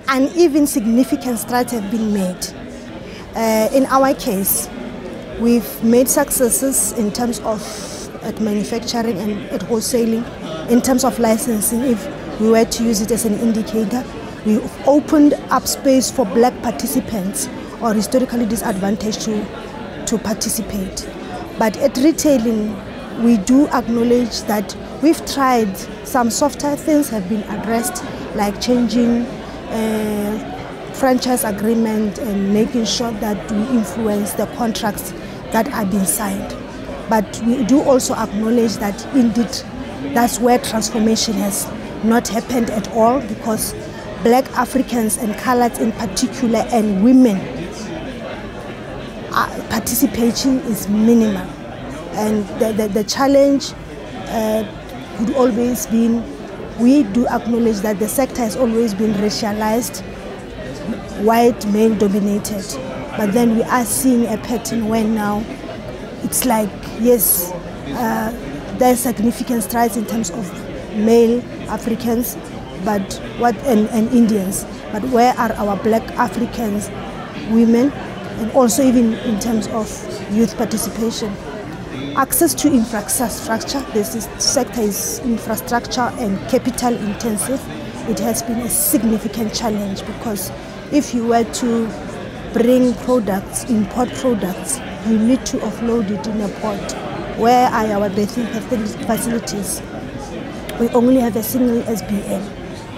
Uneven significant strides have been made. In our case, we've made successes in terms of at manufacturing and at wholesaling. In terms of licensing, if we were to use it as an indicator, we've opened up space for black participants or historically disadvantaged to participate. But at retailing, we do acknowledge that we've tried. Some softer things have been addressed, like changing franchise agreement and making sure that we influence the contracts that are being signed. But we do also acknowledge that indeed that's where transformation has not happened at all, because black Africans and coloureds in particular and women participation is minimal. And the challenge would always been, we do acknowledge that the sector has always been racialized, white, male dominated. But then we are seeing a pattern where now it's like, yes, there's significant strides in terms of male Africans and Indians. But where are our black Africans, women, and also even in terms of youth participation? Access to infrastructure. This sector is infrastructure and capital intensive. It has been a significant challenge, because if you were to bring products, import products, you need to offload it in a port. Where are our bathing facilities? We only have a single SBM.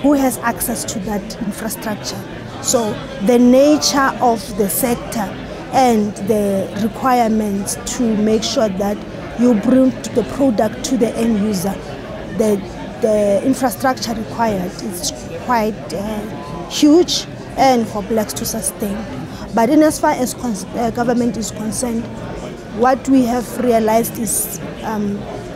Who has access to that infrastructure? So the nature of the sector and the requirements to make sure that you bring the product to the end user, the infrastructure required is quite huge and for blacks to sustain. But in as far as government is concerned, what we have realized is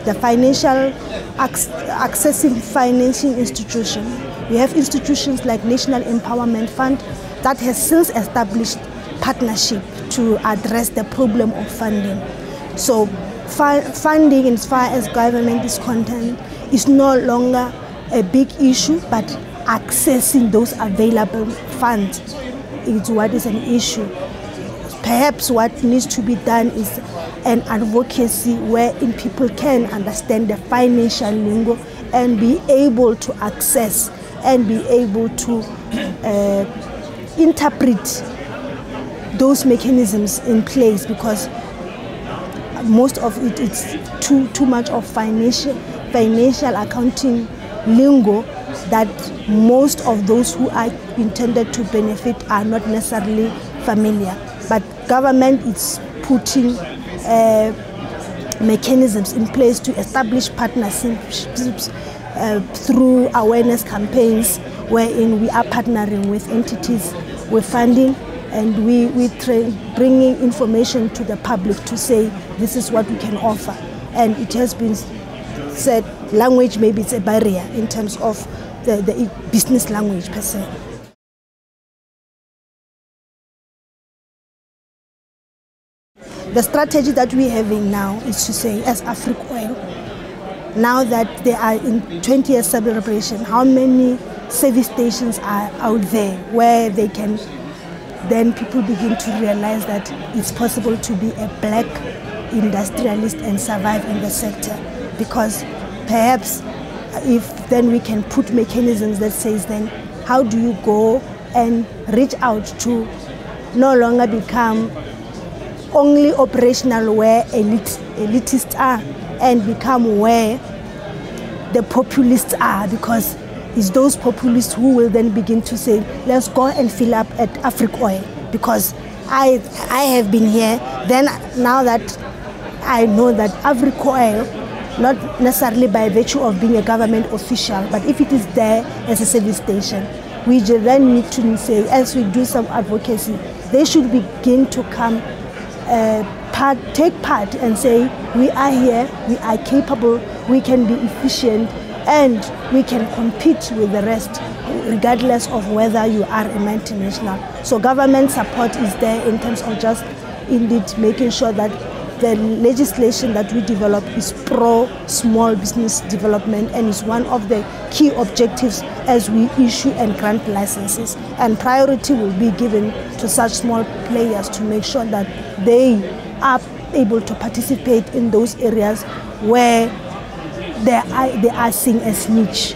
the financial accessing financing institution. We have institutions like National Empowerment Fund that has since established partnership to address the problem of funding. So funding, as far as government is concerned, is no longer a big issue, but accessing those available funds is what is an issue. Perhaps what needs to be done is an advocacy wherein people can understand the financial lingo and be able to access and be able to interpret those mechanisms in place, because most of it is too much of financial accounting lingo that most of those who are intended to benefit are not necessarily familiar. But government is putting mechanisms in place to establish partnerships through awareness campaigns, wherein we are partnering with entities, with funding, and we bringing information to the public to say this is what we can offer. And it has been said, language maybe it's a barrier in terms of the business language per se. The strategy that we're having now is to say, as AfricOil, now that they are in 20-year celebration, how many service stations are out there where they can, then people begin to realize that it's possible to be a black industrialist and survive in the sector. Because perhaps if then we can put mechanisms that says then how do you go and reach out to no longer become only operational where elitists are and become where the populists are, because it's those populists who will then begin to say, let's go and fill up at AfricOil because I have been here. Then now that I know that AfricOil, not necessarily by virtue of being a government official, but if it is there as a service station, we then need to say, as we do some advocacy, they should begin to come take part and say, we are here, we are capable, we can be efficient, and we can compete with the rest, regardless of whether you are a multinational. So government support is there in terms of just indeed making sure that the legislation that we develop is pro-small business development and is one of the key objectives as we issue and grant licenses. And priority will be given to such small players to make sure that they are able to participate in those areas where they are seen as niche.